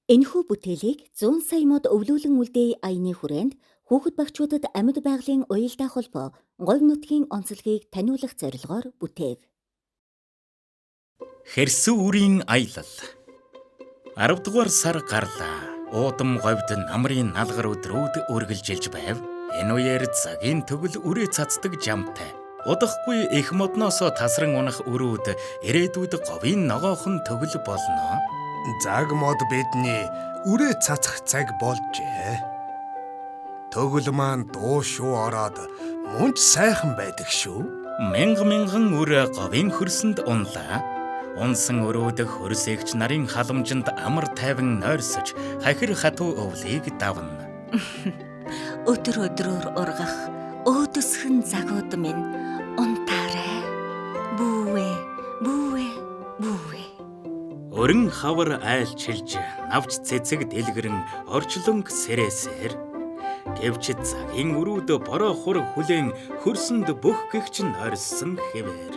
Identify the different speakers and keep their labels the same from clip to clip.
Speaker 1: Энэхүү бүтээлийг 100 сая мод өвлүүлэн үлдээе аяны хүрээнд хүүхэд багчуудад амьд байгалийн уялдаа холбоо говь нутгийн онцлогийг таниулах зорилгоор бүтээв.
Speaker 2: Хэрсүү үрийн аялал. 10 дугаар сар гарлаа. Уудам говьд намрын налгар өдрүүд үргэлжилж байв. Энэ үеэр цагийн төгөл үрээ цацдаг жамтай. Удахгүй их модноос тасран унах өрүүд ирээдүйд говийн ногоохон төгөл болно.
Speaker 3: Цаг мод бидний үрээ цацах цаг болжээ. Төгөл маань дуу шүү ороод мөн ч сайхан байдаг шүү.
Speaker 2: Мянган үр говийн хөрсөнд унлаа. Унсан өрөөд хөрсөөгч нарын халамжинд амар тайван нойрсож хахир хатуу өвлийг давна.
Speaker 1: Өдрөөр ургах өөдөсгөн загууд минь унтаарай. Бүүвэ.
Speaker 2: Өрн хавар айлчилж навч цэцэг дэлгэрэн орчлонг сэрээсээр гэвч цагийн өрүүд бороо хур хүлээн хөрсөнд бүх гихч нойрсон хэвээр.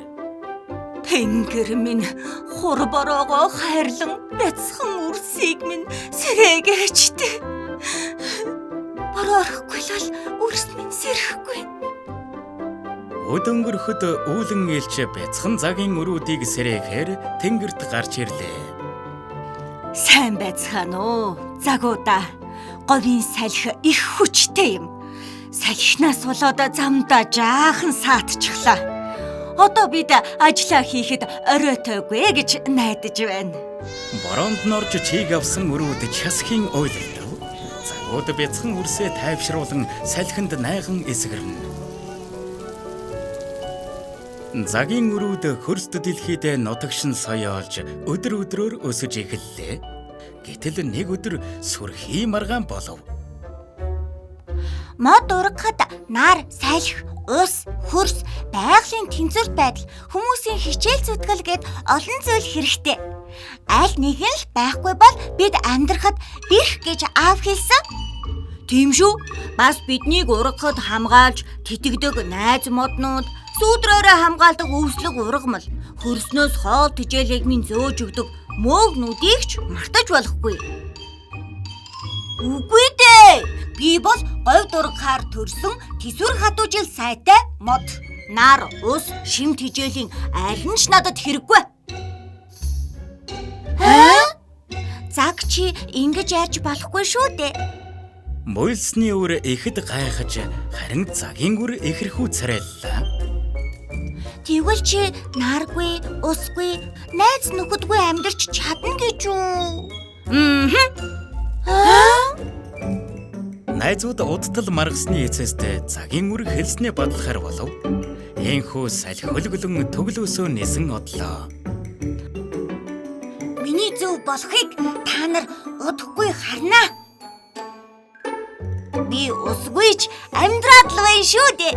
Speaker 1: Тэнгэр минь хур бороогоо хайрлан бяцхан үрсийг минь сэрээгээчтэй. Бороо орохгүй л үрс минь сэрэхгүй.
Speaker 2: Өдөнгөрөхөд үүлэн ээлж бяцхан цагийн өрүүдийг сэрээхээр тэнгэрт гарч ирлээ.
Speaker 1: Сайн байцгаана уу, загуудаа. Говийн салхи их хүчтэй юм. Салхинаас болоод замдаа жаахан саатчихлаа. Одоо бид ажиллаа хийхэд оройтойгүй гэж найдаж байна.
Speaker 2: Бороонд норж чийг авсан өрүүд часхийн ойлголтов. Загууд бяцхан үрсээ тайвшруулан салхинд найган эсгэрнэ. Загийн өрүүд хөрст дэлхийд нутагшин соёолж өдрөөр өсөж эхэллээ. Гэтэл нэг өдөр сүрхий маргаан болов.
Speaker 4: Мод ургахад нар, салхи, ус, хөрс, байгалийн тэнцвэрт байдал, хүмүүсийн хичээл зүтгэл гэд олон зүйл хэрэгтэй. Аль нэг нь л байхгүй бол бид амьдрахад бэрх гэж аав хэлсэн.
Speaker 1: Тийм шүү. Бас биднийг ургахад хамгаалж тэтгдэг найз моднууд, сүүдрөөрөө хамгаалдаг өвслөг ургамал, хөрснөөс хоол тижээлэг минь зөөж өгдөг мөөгнүүдийг ч мартаж болохгүй.
Speaker 4: Үгүй дээ. Би бол говьд ургахаар төрсөн тэсвэр хатуужил сайтай мод.
Speaker 1: Нар, ус, шим тижээлийн аль нь ч надад хэрэггүй.
Speaker 4: Цаг чи ингэж ярьж болохгүй шүү дээ.
Speaker 2: Мөйлсний үр ихэд гайхаж харин цагийн үр ихэрхүү царайллаа.
Speaker 4: Тэгвэл чи наргүй, усгүй, найз нөхөдгүй амьдарч чадна гэж үү?
Speaker 2: Найзууд удтал маргасны эцэст цагийн үр хэлснээ бодлохоор болов. Энхүү салхи хөлгөлөн төглөөсөө нисэн одлоо.
Speaker 4: Миний зөв болохыг та нар удахгүй харнаа. Би усгүй ч амьдраад л байна шүү дээ.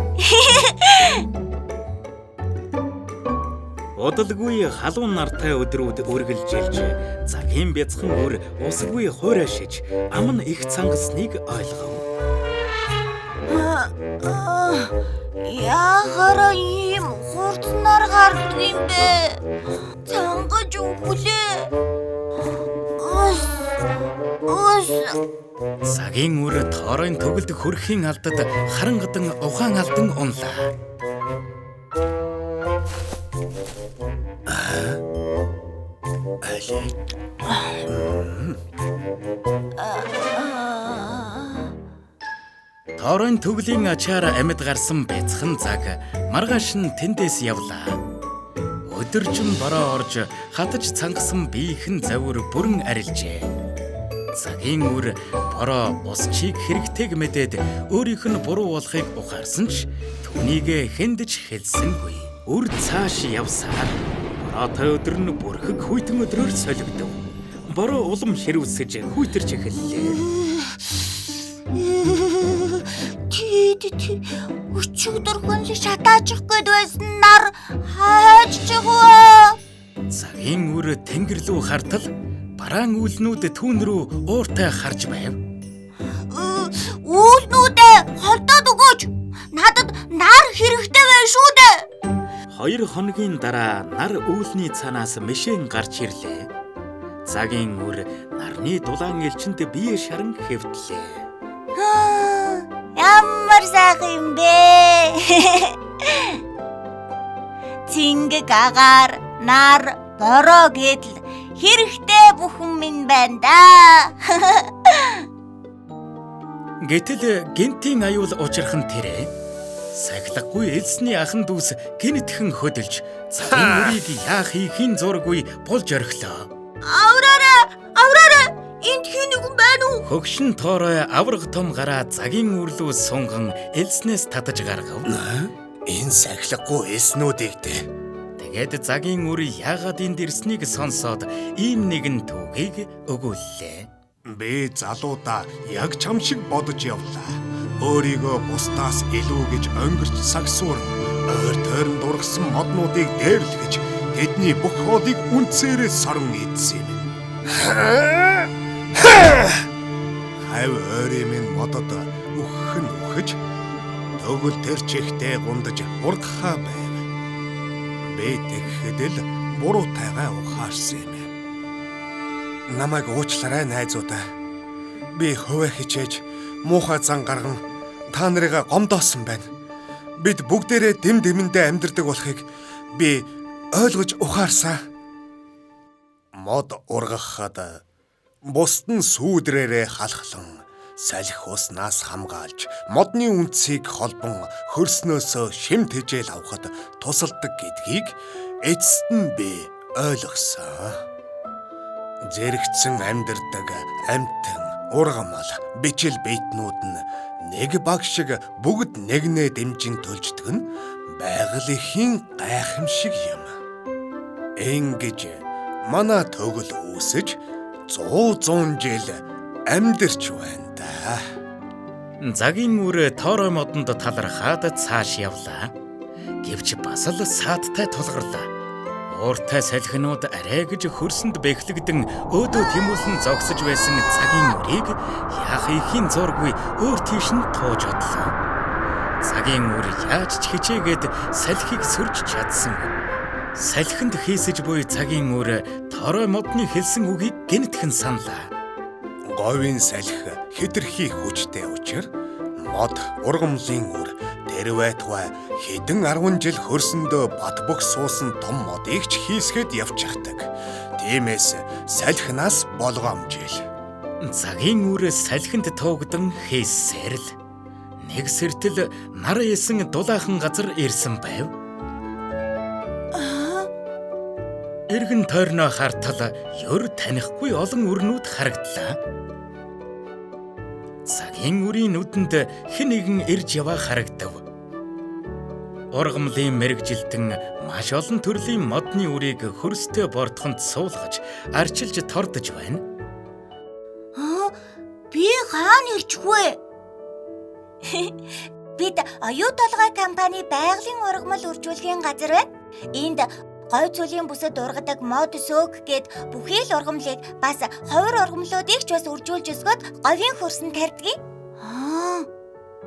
Speaker 2: Удалгүй халуун нартай өдрүүд үргэлжилж цагийн бяцхан үр усгүй хуурайшиж амн их цангасныг ойлгов.
Speaker 4: Яагаад ийм хурцнаар гардаг юм бэ? Цангаж өглөө.
Speaker 2: Цагийн үр тоорын төгөлд хөрхийн алдад харангадан ухаан алдан унлаа. Тоорын төглийн ачаар амьд гарсан бяцхан цаг маргааш нь тэндээс явлаа. Өдөржин бороо орж хатаж цангасан биехэн завөр бүрэн арилжээ. Цагийн үр бороо усчийг хэрэгтэйг мэдээд өөрийнх нь буруу болохыг ухаарсан ч түүнийг хэндэж хэлсэнгүй. Үр цааш явсаар бороотой өдөр нь бүрхэг хүйтэн өдрөөр солигдов. Бороо улам ширвсэж хүйтэрч эхэллээ.
Speaker 4: Өчигдөр хүн шатаачих гээд байсан нар хайж чигвэ.
Speaker 2: Цагийн үр тэнгэр рүү хартал бараан үүлнүүд түүн рүү ууртай харж байв.
Speaker 4: Үүлнүүдээ холдоод өгөөч. Надад нар хэрэгтэй байна шүү дээ.
Speaker 2: 2 хоногийн дараа нар үүлний цанаас мишэн гарч ирлээ. Цагийн үр нарны дулаан элчэнд бие шаран хэвтлээ.
Speaker 4: Ямар сайхан юм бэ? Цэнгэг агаар, нар, бороо гэдэл хэрэгтэй бүхэн минь байна да.
Speaker 2: Гэтэл гинтийн аюул учрах нь тэрэ. Сахилгагүй элсний ахан дүүс гинэтхэн хөдөлж цагийн үрийг яах хийхин зургүй болж орхилоо.
Speaker 1: Авраарай! Энд хин нэгэн байна уу?
Speaker 2: Хөгшин тоорой авраг том гараа цагийн үрлүү сунган элснээс татаж гаргав.
Speaker 3: Энэ сахилгагүй элснүүдийг дээ.
Speaker 2: Тэгээд цагийн үр яагаад энд ирснийг сонсоод ийм нэгэн түүхийг өгүүллээ.
Speaker 3: Би залуудаа яг чам шиг бодож явлаа. Өөрийгөө бусдаас илүү гэж өнгөрч сагсуурн, ойр тойрон дургасан моднуудыг дээрлэгэж тэдний бүх хоолыг үнцээрээ сорон идсэн юм. Хав ойрын минь модод үххэн үхэж төгөл тэр чихтэй гундаж ургахаа байв. Би тэгэхэд л буруу-тайгаа ухаарсан юм. Намайг уучлаарай найзуудаа. Би хуваа хичээж муухай зан гарган та нарыг гомдоосон байна. Бид бүгдээрээ дэм дэмэндээ амьдардаг болохыг би ойлгож ухаарсан. Мод ургахад бусд нь сүүдрээрээ халахлан салхи уснаас хамгаалж модны үнцийг холбон хөрснөөсөө шимт хижээл авахд тусалдаг гэдгийг эцэст нь би ойлгосон. Зэрэгцэн амьдардаг амьтан, ургамал, бичил биетнүүд нь нэг баг шиг бүгд нэгнээ дэмжин төлждөг нь байгалийн гайхамшиг юм. Ингэж манай төгөл үүсэж 100 жил амьдарч байна да.
Speaker 2: Цагийн үр тоорой модонд талархаад цааш явлаа. Гэвч бас л саадтай тулгарлаа. Ууртай салхинууд арай гэж хөрсөнд бэхлэгдэн өөдөө тэмүүлэн зогсож байсан цагийн үрийг яах ихийн зургүй өөр тийш нь тууж одлоо. Цагийн үр яаж ч хичээгээд салхийг сөрж чадсангүй. Салхинд хийсэж буй цагийн үр тоорой модны хэлсэн үгийг гинэтхэн саналаа.
Speaker 3: Говийн салхи хэтэрхий хүчтэй учир мод ургамлын үр тэрвэтгай хэдэн 10 жил хөрсөндөө бат бөх суусан том модыг ч хийсгэд явчихдаг. Тиймээс салхинаас болгоомжил.
Speaker 2: Цагийн үр салхинд туугдан хийсээр л нэг сэртэл нар эсэн дулаахан газар ирсэн байв. Эргэн тойрноо хартал ёр танихгүй олон өрнүүд харагдлаа. Цагийн үрийн нүдэнд хэн нэгэн ирж яваа харагдав. Ургамлын мэрэгжилтэн маш олон төрлийн модны үрийг хөрстэй бортхонд суулгаж, арчилж тордож байна.
Speaker 4: Би хаана ирчихвэ? Бид оюу толгой компани байгалийн ургамал үржүүлэхийн газар байна. Энд гой цулийн бүсэд ургадаг мод сөг гэд бүхий л ургамлыг бас ховор ургамлуудыг ч бас үржүүлж өсгöd говийн хөрсөн тарьдгийг.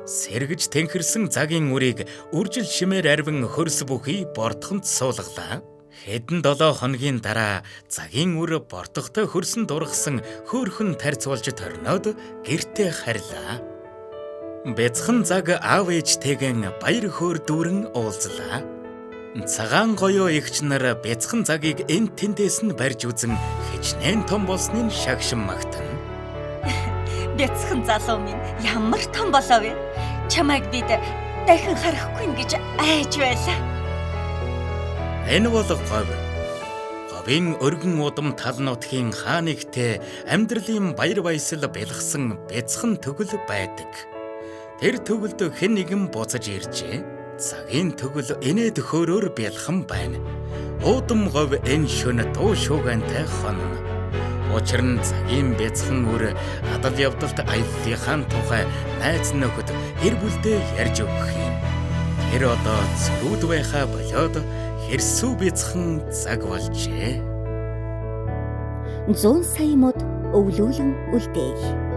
Speaker 2: Сэргэж тэнхэрсэн цагийн үрийг үржил шимээр арвин хөрс бүхий бортхонд суулгалаа. Хэдэн 7 хоногийн дараа цагийн үр бортохтой хөрсөнд ургасан хөөрхөн тарьцуулж торноод гэртээ харьлаа. Бяцхан цаг аав ээжтэйгэн баяр хөөр дүүрэн уулзлаа. Цагаан гоёо эгч нар бяцхан цагийг энд тэндээс нь барьж үзэн хичнээн том болсныг шагшин магтана.
Speaker 1: Бяцхан залуу минь ямар том болов вэ? Чамайг бид дахин харахгүй гэж айж байлаа.
Speaker 2: Энэ бол говь. Говийн өргөн удам тал нутгийн хаа нэгтээ амьдралын баяр баясгал бэлгсэн бяцхан төгөл байдаг. Тэр төгөлд хэн нэгэн буцаж иржээ. Цагийн төгөл инээд хөөрөөр бэлхэн байна. Уудам говь энэ шөнө дуу шуугантай хонно. Учир нь цагийн бяцхан үр адал явдалт аяллахын тухай найз нөхөд гэр бүлдээ ярьж өгөх юм. Тэр одоо зүрүүд байхаа болоод хэрсүү бяцхан цаг болжээ.
Speaker 1: 100 сая мод өвлүүлэн үлдээх.